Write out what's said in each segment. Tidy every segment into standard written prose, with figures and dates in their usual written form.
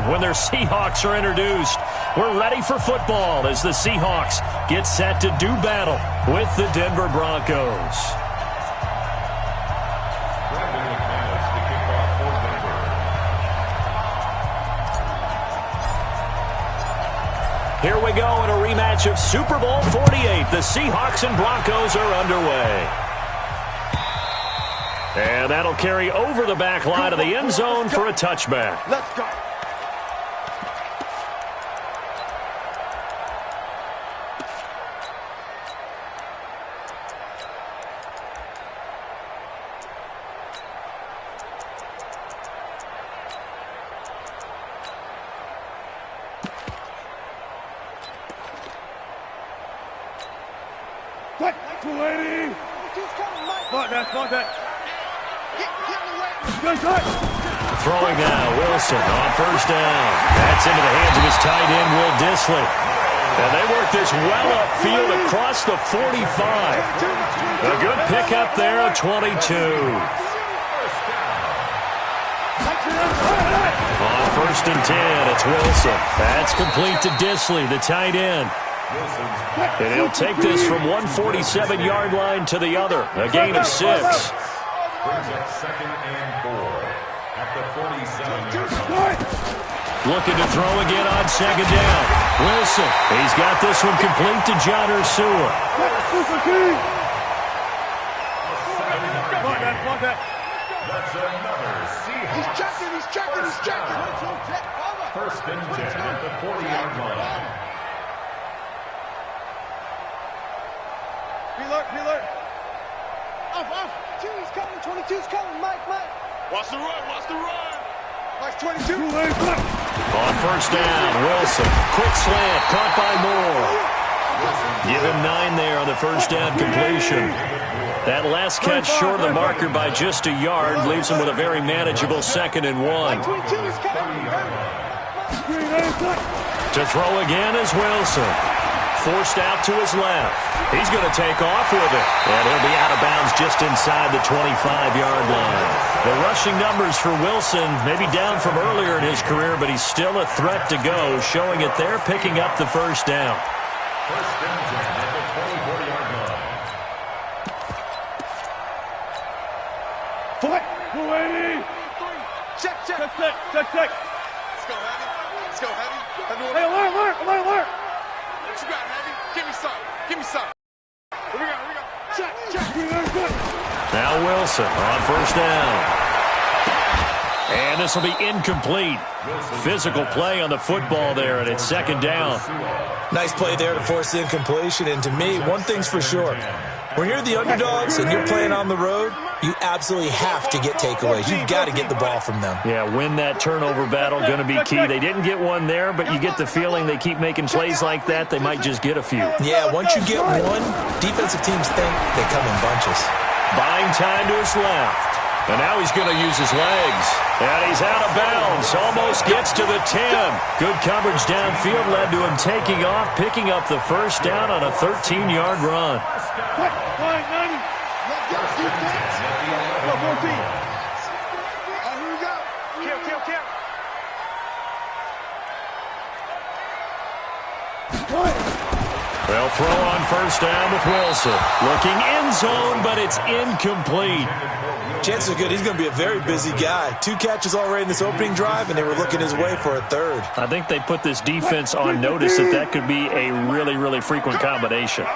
when their Seahawks are introduced. We're ready for football as the Seahawks get set to do battle with the Denver Broncos. Here we go in a rematch of Super Bowl 48. The Seahawks and Broncos are underway. And that'll carry over the back line of the end zone for a touchback. Let's go. Throwing now, Wilson on first down. That's into the hands of his tight end, Will Dissly. And they work this well upfield across the 45. A good pickup there, a 22. On first and 10, it's Wilson. That's complete to Dissly, the tight end. And he'll take this from 147-yard line to the other. A gain of 6. Brings up 2nd and 4 at the 47-yard line. Looking to throw again on 2nd down. Wilson, he's got this one complete to John Ursua. That's another Seahawks. He's checking. 1st and 10 at the 40-yard line. Preload. Off. 22's coming, Mike. Watch the run. Mike's 22. On first down, Wilson. Quick slant, caught by Moore. Give him 9 there on the first down completion. That last catch short of the marker by just a yard leaves him with a very manageable 2nd and 1. To throw again is Wilson. Forced out to his left. He's going to take off with it. And he'll be out of bounds just inside the 25-yard line. The rushing numbers for Wilson may be down from earlier in his career, but he's still a threat to go, showing it there, picking up the first down. First down at the 24-yard line. Foot. 280. Check. Let's go, Heavy. Hey, alert. What you got, Heavy? Give me some. Here we go. Check. Now Wilson on first down. And this will be incomplete. Physical play on the football there, and it's 2nd down. Nice play there to force the incompletion. And to me, one thing's for sure. When you're the underdogs and you're playing on the road, you absolutely have to get takeaways. You've got to get the ball from them. Yeah, win that turnover battle, going to be key. They didn't get one there, but you get the feeling they keep making plays like that, they might just get a few. Yeah, once you get one, defensive teams think they come in bunches. Buying time to his left. And now he's going to use his legs. And he's out of bounds. Almost gets to the 10. Good coverage downfield led to him taking off, picking up the first down on a 13-yard run. They'll throw on first down with Wilson. Looking end zone, but it's incomplete. Chances are good he's going to be a very busy guy. 2 catches already in this opening drive, and they were looking his way for a 3rd. I think they put this defense on notice that could be a really, really frequent combination.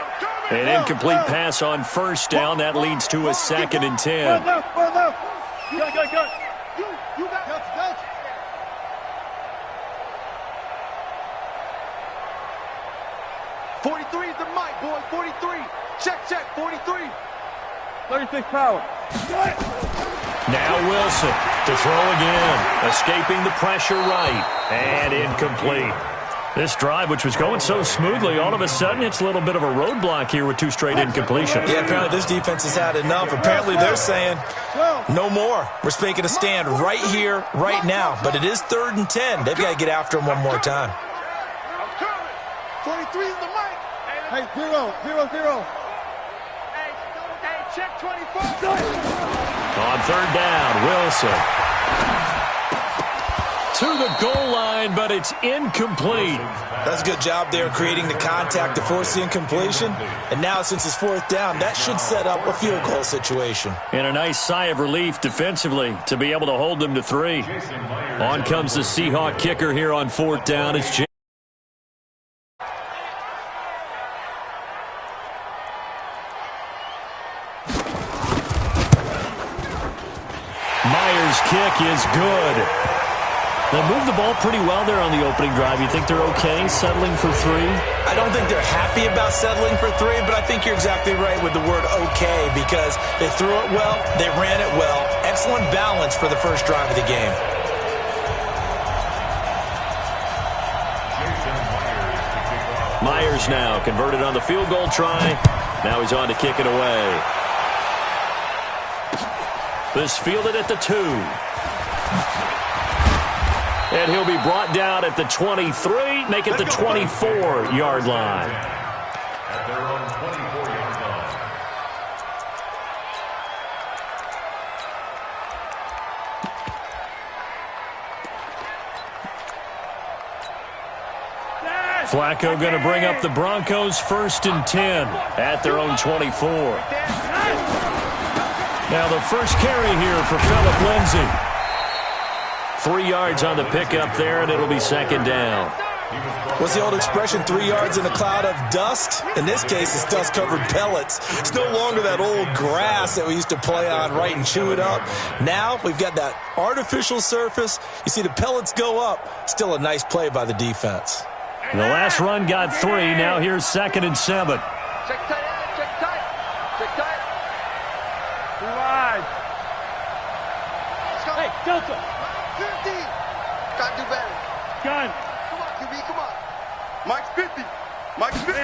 An incomplete pass on first down. That leads to a 2nd and 10. Go. You got it. 43 is the mic, boys. 43. Check. 43. 36 power. Now Wilson to throw again. Escaping the pressure right. And incomplete. This drive, which was going so smoothly, all of a sudden it's a little bit of a roadblock here with 2 straight incompletions. Yeah, apparently this defense has had enough. Apparently they're saying no more. We're making a stand right here, right now. But it is 3rd and 10. They've got to get after him one more time. 23 is the mic. Hey, 0. Hey, check 24. On 3rd down, Wilson. To the goal line. but it's incomplete. That's a good job there creating the contact to force the incompletion. And now since it's fourth down, that should set up a field goal situation. And a nice sigh of relief defensively to be able to hold them to 3. On comes the Seahawk kicker here on fourth down. It's Myers' kick is good. They moved the ball pretty well there on the opening drive. You think they're okay settling for 3? I don't think they're happy about settling for 3, but I think you're exactly right with the word okay because they threw it well, they ran it well. Excellent balance for the first drive of the game. Myers now converted on the field goal try. Now he's on to kick it away. This fielded at the 2. And he'll be brought down at the 23, make it the 24-yard line. At their own 24-yard line. Flacco going to bring up the Broncos 1st and 10 at their own 24. Now the first carry here for Phillip Lindsay. 3 yards on the pickup there, and it'll be 2nd down. What's the old expression, 3 yards in a cloud of dust? In this case, it's dust-covered pellets. It's no longer that old grass that we used to play on, right, and chew it up. Now we've got that artificial surface. You see the pellets go up. Still a nice play by the defense. The last run got 3. Now here's 2nd and 7. Check tight, check tight, check tight. 3 wide. Let's go. Hey, Delta. 50. Gotta do better. Gun. Come on, QB, come on. Mike's 50. Mike's 50.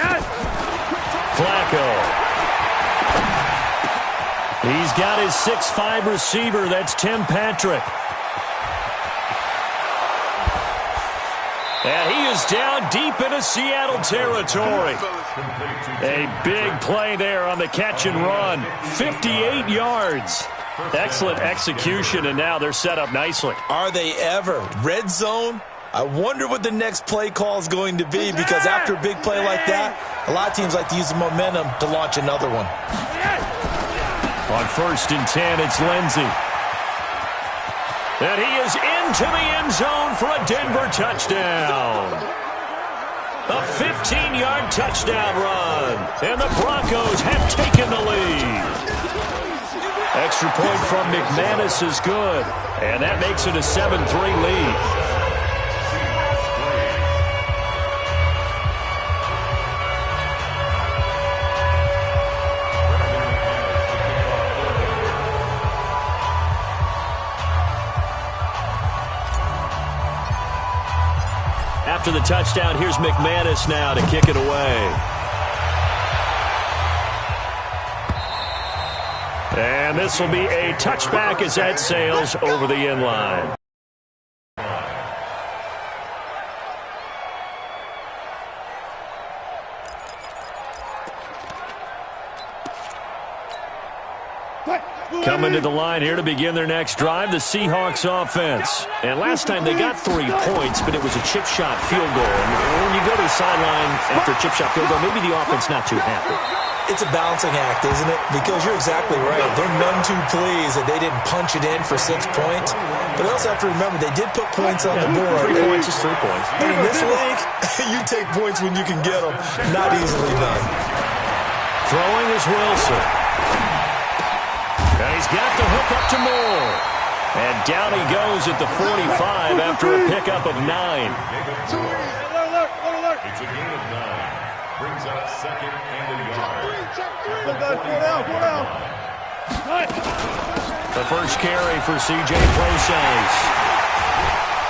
Flacco. He's got his 6'5" receiver. That's Tim Patrick. And he is down deep into Seattle territory. A big play there on the catch and run. 58 yards. Excellent execution, and now they're set up nicely. Are they ever? Red zone? I wonder what the next play call is going to be because after a big play like that, a lot of teams like to use the momentum to launch another one. On 1st and 10, it's Lindsay. And he is into the end zone for a Denver touchdown. A 15-yard touchdown run. And the Broncos have taken the lead. Extra point from McManus is good. And that makes it a 7-3 lead. After the touchdown, here's McManus now to kick it away. And this will be a touchback as that sails over the end line. Coming to the line here to begin their next drive, the Seahawks offense. And last time they got 3 points, but it was a chip shot field goal. And when you go to the sideline after a chip shot field goal, maybe the offense not too happy. It's a balancing act, isn't it? Because you're exactly right. They're none too pleased that they didn't punch it in for 6 points. But they also have to remember they did put points on the board. 3 points is 3 points. And in this league, you take points when you can get them. Not easily done. Throwing is Wilson. And he's got the hook up to Moore. And down he goes at the 45 after a pickup of 9. It's a gain of 9. Brings up 2nd and a yard. The first carry for C.J. Process.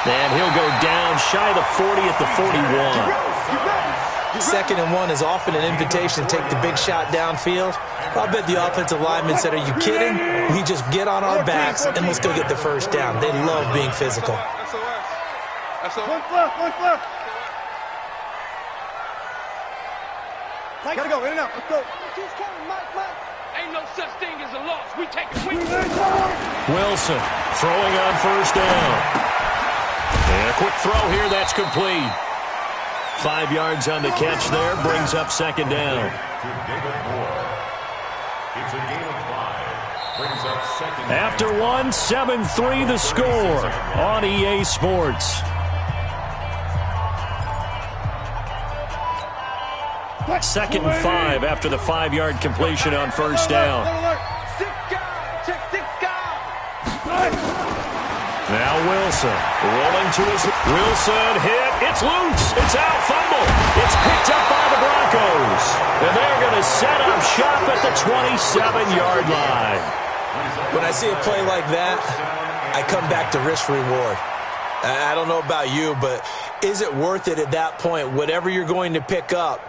And he'll go down shy of the 40 at the 41. 2nd and 1 is often an invitation to take the big shot downfield. I'll bet the offensive lineman said, are you kidding? We just get on our backs and let's go get the first down. They love being physical. One left. Gotta go, in and out. Let's go. Ain't no such thing as a loss. We take it. Wilson throwing on 1st down. And a quick throw here, that's complete. 5 yards on the catch there, brings up second down. It's a gain of 5. Brings up second down. After one, 7-3 the score on EA Sports. Second and 5 after the 5-yard completion on first down. Now Wilson rolling to his... Wilson hit. It's loose. It's out. Fumble. It's picked up by the Broncos. And they're going to set up shop at the 27-yard line. When I see a play like that, I come back to risk-reward. I don't know about you, but is it worth it at that point, whatever you're going to pick up,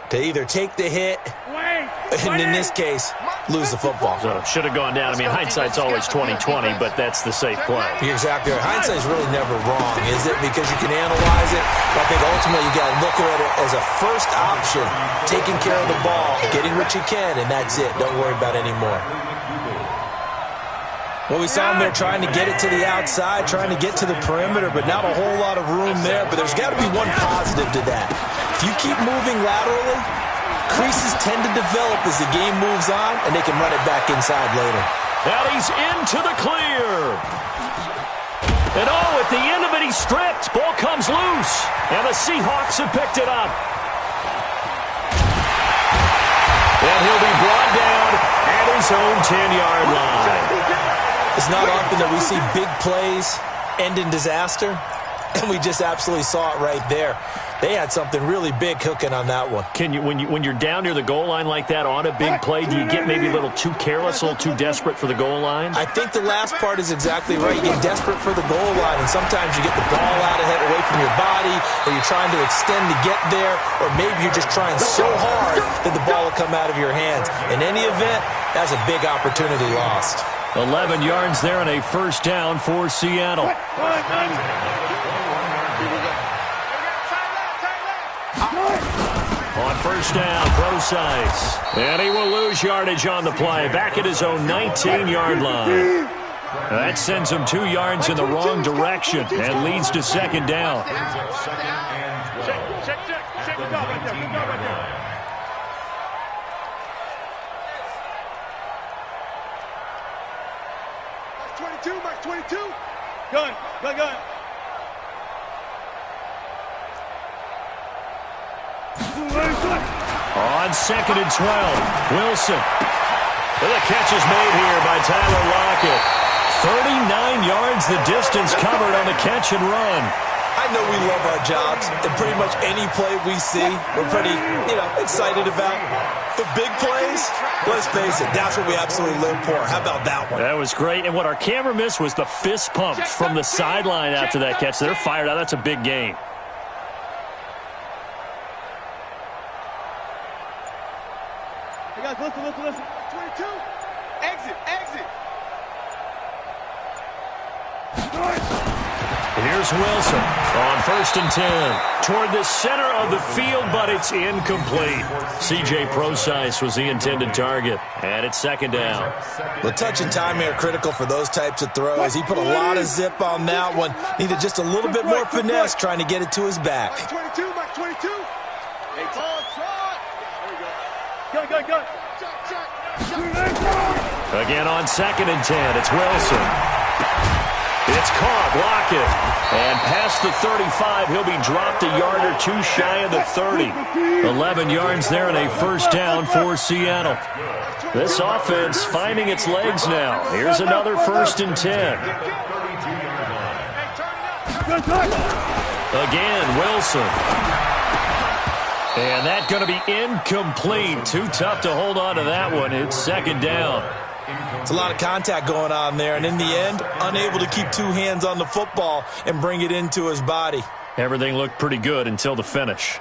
to either take the hit, and in this case, lose the football? So should have gone down. I mean, hindsight's always 20/20, but that's the safe play. You're exactly right. Hindsight's really never wrong, is it? Because you can analyze it. But I think ultimately you got to look at it as a first option, taking care of the ball, getting what you can, and that's it. Don't worry about any more. Well, we saw him there trying to get it to the outside, trying to get to the perimeter, but not a whole lot of room there. But there's got to be one positive to that. If you keep moving laterally, creases tend to develop as the game moves on, and they can run it back inside later. And he's into the clear. And at the end of it, he's stripped. Ball comes loose. And the Seahawks have picked it up. And he'll be brought down at his own 10-yard line. It's not often that we see big plays end in disaster, and we just absolutely saw it right there. They had something really big cooking on that one. Can you, when you're down near the goal line like that on a big play, do you get maybe a little too careless, a little too desperate for the goal line? I think the last part is exactly right. You get desperate for the goal line, and sometimes you get the ball out of it, away from your body, or you're trying to extend to get there, or maybe you're just trying so hard that the ball will come out of your hands. In any event, that's a big opportunity lost. 11 yards there and a first down for Seattle. On first down, Procise. And he will lose yardage on the play. Back at his own 19-yard line. That sends him 2 yards in the wrong direction and leads to second down. Mark 22. Gun. On second and 12, Wilson. And the catch is made here by Tyler Lockett. 39 yards the distance covered on the catch and run. I know we love our jobs, and pretty much any play we see, we're pretty, excited about. The big plays, let's face it, that's what we absolutely live for. How about that one? That was great, and what our camera missed was the fist pumps from the sideline after that catch. They're fired out. That's a big game. Hey guys, listen. 22. Exit. Here's Wilson on first and 10. Toward the center of the field, but it's incomplete. C.J. Procise was the intended target. And it's second down. The touch and timing are critical for those types of throws. He put a lot of zip on that one. Needed just a little bit more finesse trying to get it to his back. Mark 22. Hey, Go. Again on second and 10. It's Wilson. It's caught, Lockett. And past the 35, he'll be dropped a yard or two shy of the 30. 11 yards there and a first down for Seattle. This offense finding its legs now. Here's another first and 10. Again, Wilson. And that's going to be incomplete. Too tough to hold on to that one. It's second down. It's a lot of contact going on there, and in the end, unable to keep two hands on the football and bring it into his body. Everything looked pretty good until the finish.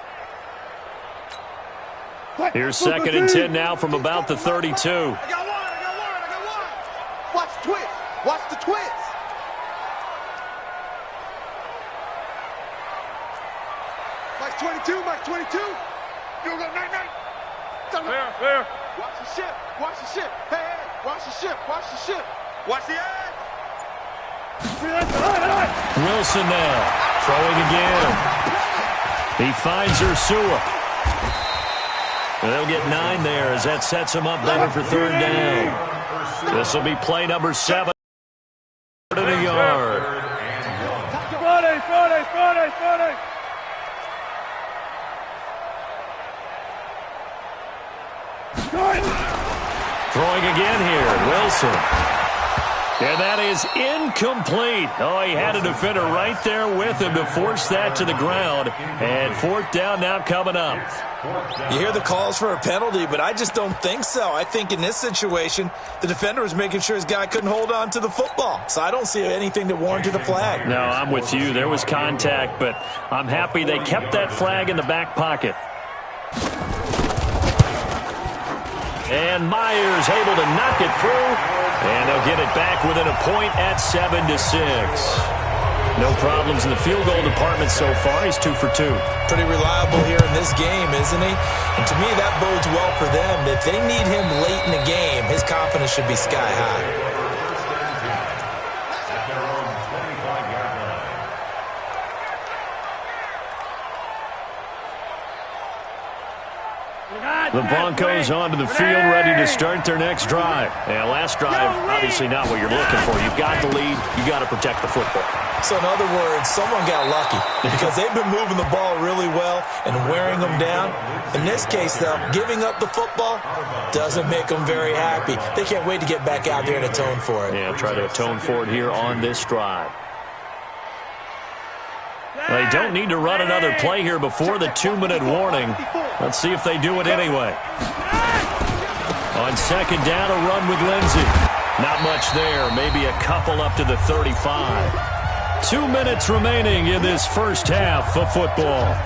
Here's second and 10 now from about the 32. I got one. Watch the twist. Mike 22. You go, night. Where? Watch the ship. Hey, watch the ship. Watch the edge. Wilson now Throwing again. He finds Ursua. They'll get 9 there as that sets him up better for third down. This will be play number 7 at a yard. Throwing again here, Wilson. And that is incomplete. Oh, he had a defender right there with him to force that to the ground. And fourth down now coming up. You hear the calls for a penalty, but I just don't think so. I think in this situation, the defender was making sure his guy couldn't hold on to the football. So I don't see anything that warranted a flag. No, I'm with you. There was contact, but I'm happy they kept that flag in the back pocket. And Myers able to knock it through. And they'll get it back within a point at 7-6. No problems in the field goal department so far. He's 2 for 2. Pretty reliable here in this game, isn't he? And to me, that bodes well for them. If they need him late in the game, his confidence should be sky high. The Broncos onto the field, ready to start their next drive. And last drive, obviously not what you're looking for. You've got the lead. You've got to protect the football. So in other words, someone got lucky because they've been moving the ball really well and wearing them down. In this case, though, giving up the football doesn't make them very happy. They can't wait to get back out there and atone for it. Yeah, try to atone for it here on this drive. They don't need to run another play here before the 2-minute warning. Let's see if they do it anyway. On second down, a run with Lindsey. Not much there, maybe a couple up to the 35. 2 minutes remaining in this first half of football.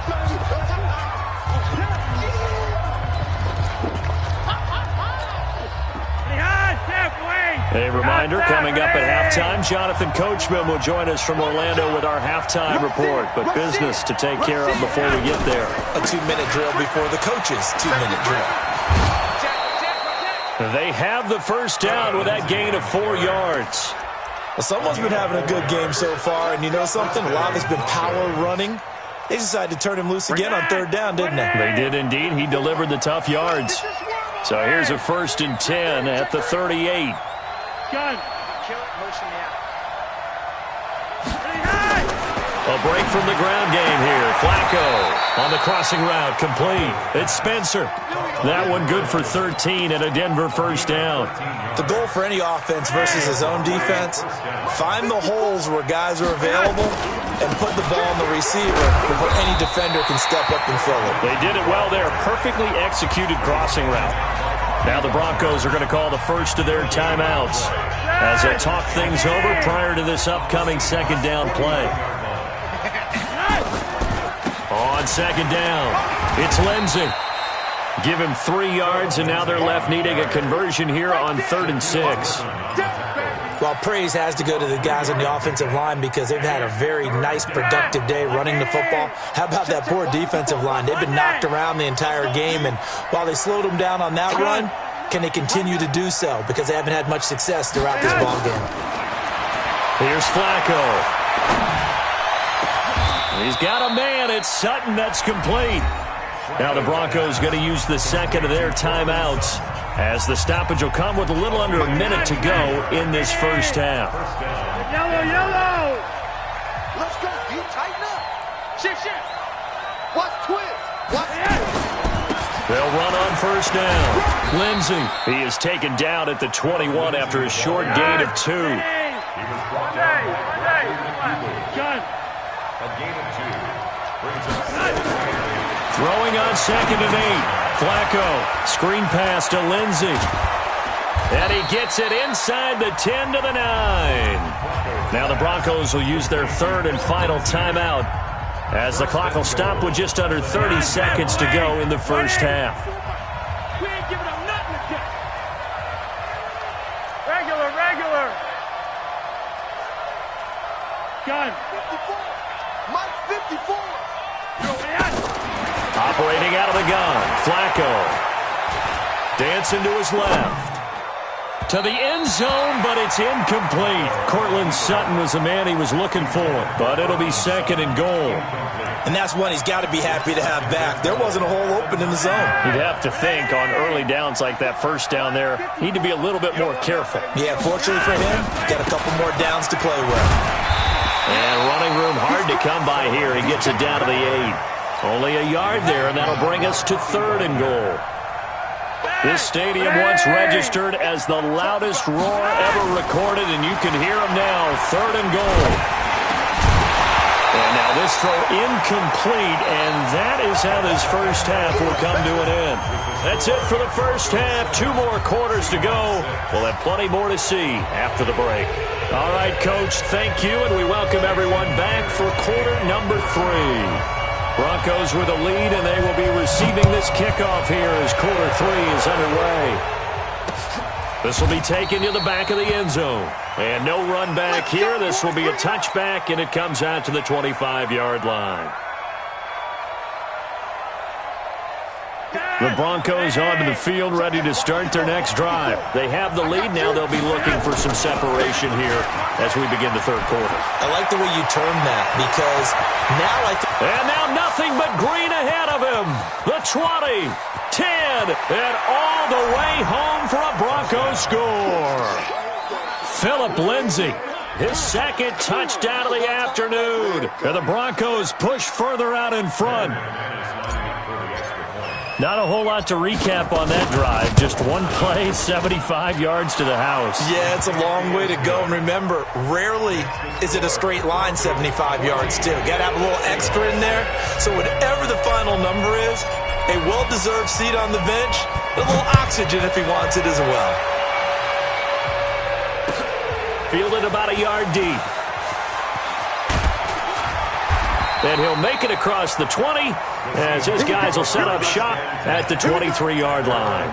A reminder, coming up at halftime, Jonathan Coachman will join us from Orlando with our halftime report. But business to take care of before we get there. A 2-minute drill before the coach's 2-minute drill. They have the first down with that gain of 4 yards. Well, someone's been having a good game so far, and you know something? A lot of it's been power running. They decided to turn him loose again on third down, didn't they? They did indeed. He delivered the tough yards. So here's a 1st and 10 at the 38. Gun. A break from the ground game here. Flacco on the crossing route, complete. It's Spencer. That one good for 13 and a Denver first down. The goal for any offense versus his own defense, find the holes where guys are available and put the ball on the receiver before any defender can step up and fill it. They did it well there. Perfectly executed crossing route. Now the Broncos are going to call the first of their timeouts as they talk things over prior to this upcoming second down play. On second down, it's Lindsey. Give him 3 yards, and now they're left needing a conversion here on 3rd and 6. Well, praise has to go to the guys on the offensive line because they've had a very nice, productive day running the football. How about that poor defensive line? They've been knocked around the entire game, and while they slowed them down on that run, can they continue to do so? Because they haven't had much success throughout this ball game. Here's Flacco. He's got a man. It's Sutton. That's complete. Now the Broncos going to use the second of their timeouts as the stoppage will come with a little under a minute to go in this first half. Yellow. Let's go. You tighten up. Shit. Watch twist. Watch twist. They'll run on first down. Lindsey. He is taken down at the 21 after a short gain of 2. Throwing on second and 8. Flacco. Screen pass to Lindsey. And he gets it inside the 10 to the 9. Now the Broncos will use their 3rd and final timeout as the clock will stop with just under 30 seconds to go in the first half. We ain't giving up nothing to get. Regular. Gun. 54. Mike 54. Operating out of the gun, Flacco. Dancing to his left. To the end zone, but it's incomplete. Cortland Sutton was the man he was looking for, but it'll be 2nd and goal. And that's one he's got to be happy to have back. There wasn't a hole open in the zone. You'd have to think on early downs like that first down there, need to be a little bit more careful. Yeah, fortunately for him, got a couple more downs to play with. And running room hard to come by here. He gets it down to the 8. Only a yard there, and that'll bring us to 3rd and goal. This stadium once registered as the loudest roar ever recorded, and you can hear him now. 3rd and goal. And now this throw incomplete, and that is how this first half will come to an end. That's it for the first half. 2 more quarters to go. We'll have plenty more to see after the break. All right, Coach, thank you, and we welcome everyone back for quarter number 3. Broncos with a lead, and they will be receiving this kickoff here as quarter 3 is underway. This will be taken to the back of the end zone. And no run back here. This will be a touchback, and it comes out to the 25-yard line. The Broncos onto the field, ready to start their next drive. They have the lead. Now they'll be looking for some separation here as we begin the third quarter. I like the way you term that, because now I think... And now nothing but green ahead of him. The 20, 10, and all the way home for a Broncos score. Phillip Lindsay, his 2nd touchdown of the afternoon. And the Broncos push further out in front. Not a whole lot to recap on that drive. Just one play, 75 yards to the house. Yeah, it's a long way to go. And remember, rarely is it a straight line 75 yards, too. Got to have a little extra in there. So whatever the final number is, a well-deserved seat on the bench, a little oxygen if he wants it as well. Fielded about a yard deep. And he'll make it across the 20 as his guys will set up shop at the 23-yard line.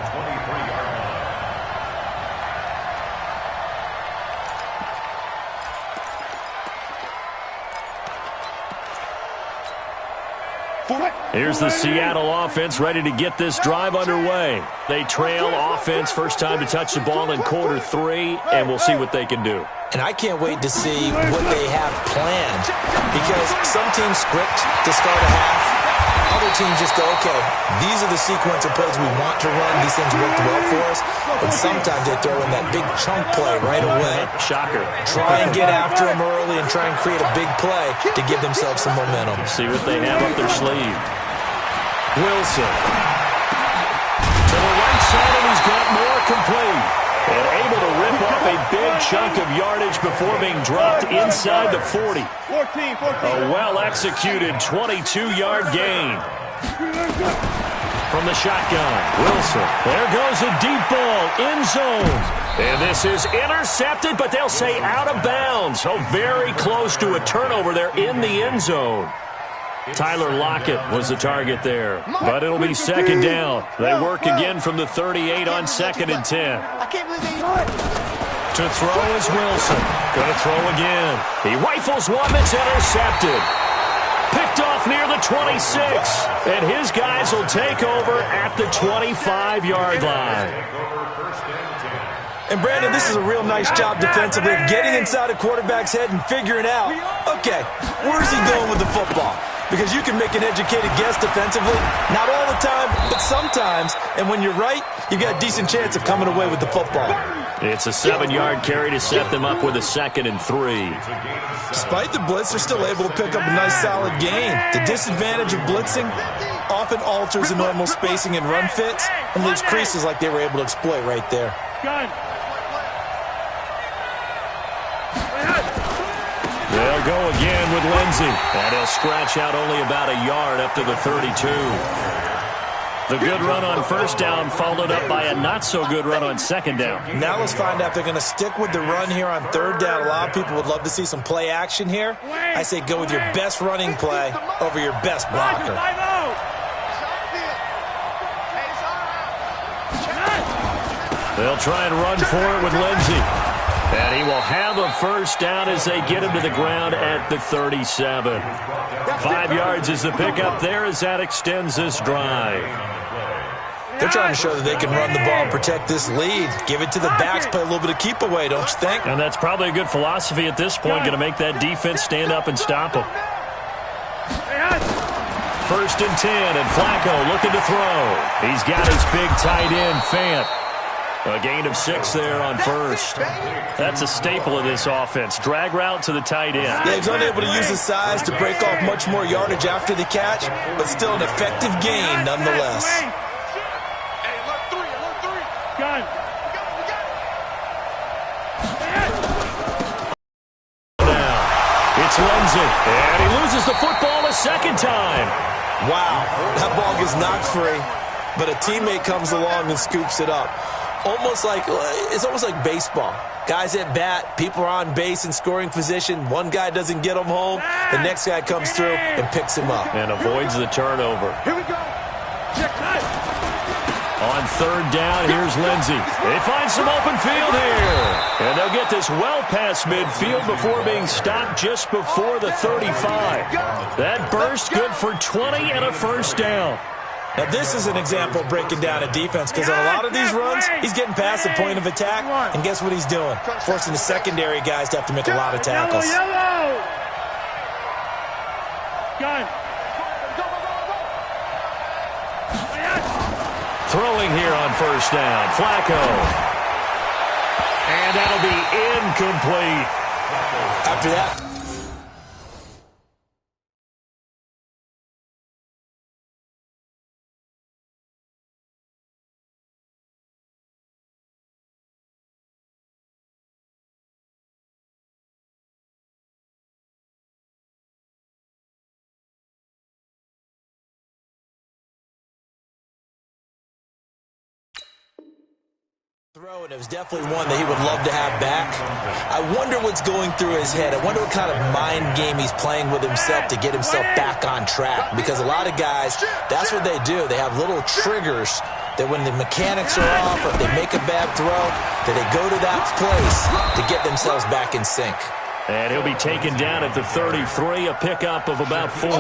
Here's the Seattle offense ready to get this drive underway. They trail offense, first time to touch the ball in quarter 3, and we'll see what they can do. And I can't wait to see what they have planned, because some teams script to start a half. Other teams just go, okay, these are the sequence of plays we want to run. These things worked well for us. And sometimes they throw in that big chunk play right away. Shocker. Try and get after them early and try and create a big play to give themselves some momentum. See what they have up their sleeve. Wilson. To the right side, and he's got more complete. And able to rip off a big chunk of yardage before being dropped inside the 40. A well-executed 22-yard gain. From the shotgun, Wilson. There goes a deep ball, end zone. And this is intercepted, but they'll say out of bounds. So very close to a turnover there in the end zone. Tyler Lockett was the target there, but it'll be 2nd down. They work again from the 38 on 2nd and 10. To throw is Wilson. Going to throw again. He rifles one that's intercepted. Picked off near the 26. And his guys will take over at the 25-yard line. And, Brandon, this is a real nice job defensively of getting inside a quarterback's head and figuring out, okay, where's he going with the football? Because you can make an educated guess defensively. Not all the time, but sometimes. And when you're right, you've got a decent chance of coming away with the football. It's a 7-yard carry to set them up with a 2nd and 3. Despite the blitz, they're still able to pick up a nice solid gain. The disadvantage of blitzing often alters the normal spacing and run fits and leaves creases like they were able to exploit right there. They'll go again with Lindsay. And he'll scratch out only about a yard up to the 32. The good run on first down followed up by a not-so-good run on 2nd down. Now let's find out if they're going to stick with the run here on 3rd down. A lot of people would love to see some play action here. I say go with your best running play over your best blocker. They'll try and run for it with Lindsay. And he will have a first down as they get him to the ground at the 37. 5 yards is the pickup there as that extends this drive. They're trying to show that they can run the ball and protect this lead. Give it to the backs, play a little bit of keep away, don't you think? And that's probably a good philosophy at this point, going to make that defense stand up and stop them. 1st and 10, and Flacco looking to throw. He's got his big tight end, Fant. A gain of 6 there on 1st. That's a staple of this offense. Drag route to the tight end. Yeah, he's unable to use his size to break off much more yardage after the catch, but still an effective gain nonetheless. Gun. Now, it's Lindsey, and he loses the football a second time. Wow, that ball gets knocked free, but a teammate comes along and scoops it up. It's almost like baseball. Guys at bat, people are on base in scoring position. One guy doesn't get him home. The next guy comes through and picks him up. And avoids the turnover. Here we go. Check time. On 3rd down, here's Lindsey. They find some open field here. And they'll get this well past midfield before being stopped just before the 35. That burst good for 20 and a 1st down. Now, this is an example of breaking down a defense because on a lot of these runs, he's getting past the point of attack, and guess what he's doing? Forcing the secondary guys to have to make a lot of tackles. Yellow. Gun. Throwing here on 1st down, Flacco. And that'll be incomplete. After that, throw, and it was definitely one that he would love to have back. I wonder what's going through his head. I wonder what kind of mind game he's playing with himself to get himself back on track. Because a lot of guys, that's what they do. They have little triggers that when the mechanics are off or if they make a bad throw, that they go to that place to get themselves back in sync. And he'll be taken down at the 33, a pickup of about 4.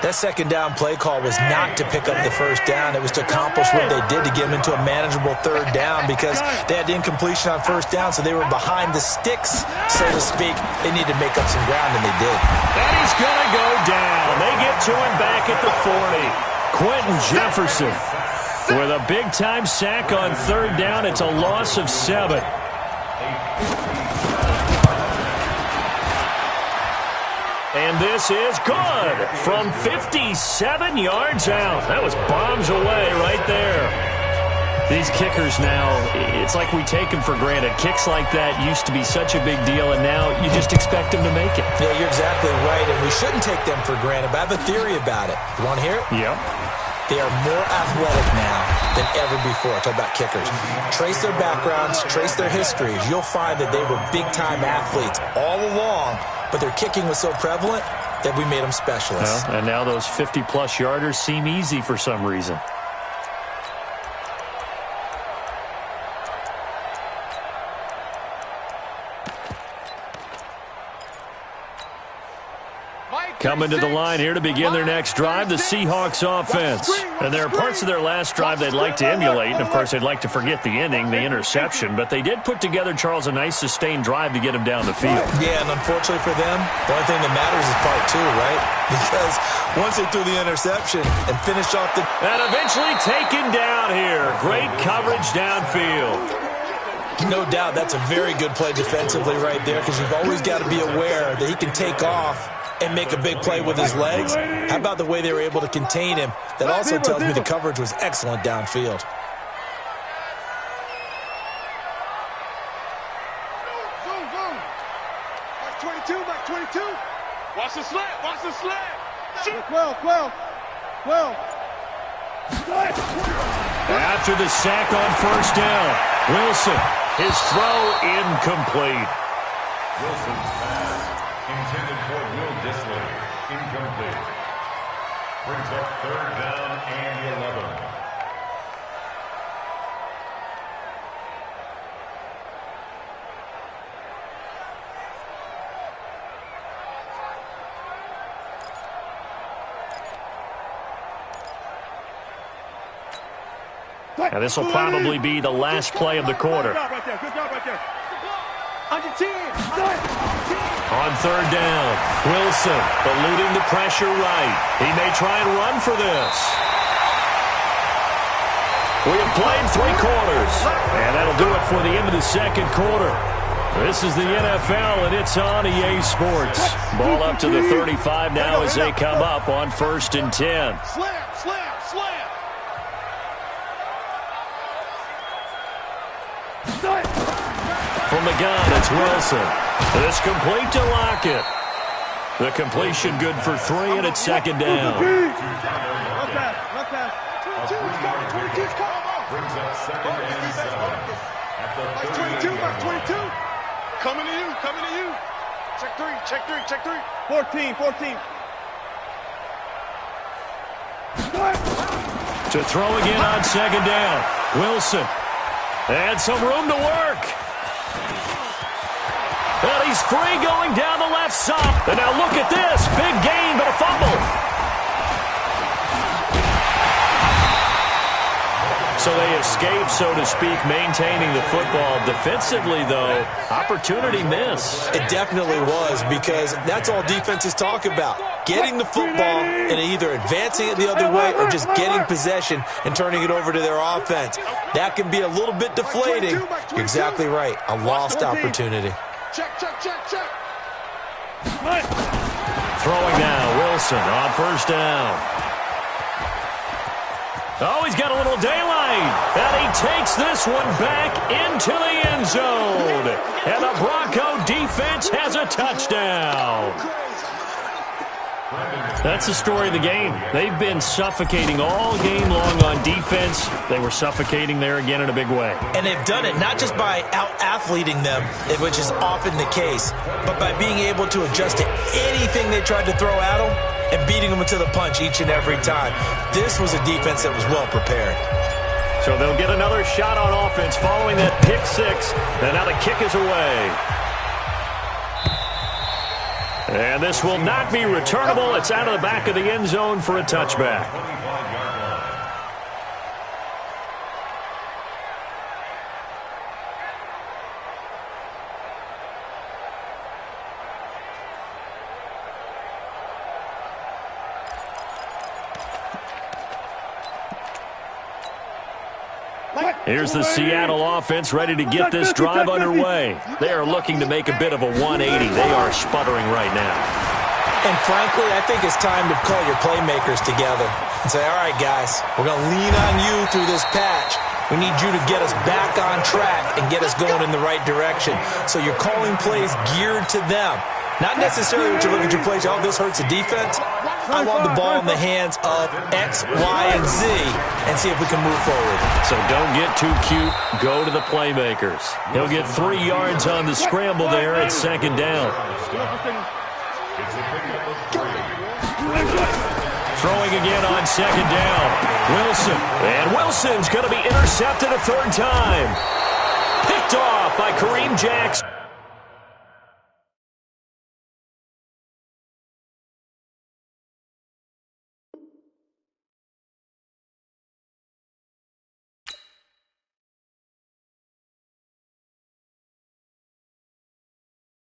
That 2nd down play call was not to pick up the 1st down. It was to accomplish what they did to get him into a manageable 3rd down because they had incompletion on 1st down, so they were behind the sticks, so to speak. They needed to make up some ground, and they did. And he's going to go down. They get to him back at the 40. Quentin Jefferson with a big-time sack on 3rd down. It's a loss of 7. And this is good from 57 yards out. That was bombs away right there. These kickers now, it's like we take them for granted. Kicks like that used to be such a big deal, and now you just expect them to make it. Yeah, you're exactly right, and we shouldn't take them for granted, but I have a theory about it. You want to hear it? Yep. They are more athletic now than ever before. Talk about kickers. Trace their backgrounds, trace their histories. You'll find that they were big-time athletes all along, but their kicking was so prevalent that we made them specialists. Well, and now those 50-plus yarders seem easy for some reason. Coming to the line here to begin their next drive, the Seahawks offense. And there are parts of their last drive they'd like to emulate, and of course they'd like to forget the ending, the interception, but they did put together, Charles, a nice sustained drive to get them down the field. Yeah, and unfortunately for them, the only thing that matters is part 2, right? Because once they threw the interception and finished off the... And eventually taken down here. Great coverage downfield. No doubt that's a very good play defensively right there because you've always got to be aware that he can take off and make a big play with his legs. How about the way they were able to contain him? That also tells me the coverage was excellent downfield. Back 22. Watch the slant. Watch the slant. 12. After the sack on 1st down, Wilson, his throw incomplete. Wilson's pass intended for Will Dissly, incomplete. Brings up 3rd down and 11. And this will probably be the last play of the quarter. Good job right there. On your team. On third down, Wilson eluding the pressure right. He may try and run for this. We have played 3 quarters, and that'll do it for the end of the second quarter. This is the NFL, and it's on EA Sports. Ball up to the 35 now as they come up on 1st and 10. Slam. From the gun, it's Wilson. It's complete to Lockett. The completion good for 3, and it's second down. Run pass. 22's coming. Brings up second and 7. At the 22. Coming to you. Check 3. 14. To throw again on second down. Wilson. And some room to work. And he's free going down the left side. And now look at this. Big gain, but a fumble. So they escape, so to speak, maintaining the football. Defensively, though, opportunity miss. It definitely was, because that's all defenses talk about. Getting the football and either advancing it the other way or just getting possession and turning it over to their offense. That can be a little bit deflating. You're exactly right. A lost opportunity. Check. Throwing now, Wilson on first down. Oh, he's got a little daylight. And he takes this one back into the end zone. And the Bronco defense has a touchdown. That's the story of the game. They've been suffocating all game long on defense. They were suffocating there again in a big way. And they've done it not just by out-athleting them, which is often the case, but by being able to adjust to anything they tried to throw at them and beating them to the punch each and every time. This was a defense that was well prepared. So they'll get another shot on offense following that pick 6. And now the kick is away. And this will not be returnable. It's out of the back of the end zone for a touchback. Here's the Seattle offense ready to get this drive underway. They are looking to make a bit of a 180. They are sputtering right now. And frankly, I think it's time to call your playmakers together and say, all right, guys, we're going to lean on you through this patch. We need you to get us back on track and get us going in the right direction. So you're calling plays geared to them. Not necessarily what you look at your plays, oh, this hurts the defense. I want the ball in the hands of X, Y, and Z and see if we can move forward. So don't get too cute. Go to the playmakers. He'll get 3 yards on the scramble there at second down. Throwing again on second down. Wilson. And Wilson's going to be intercepted a third time. Picked off by Kareem Jackson.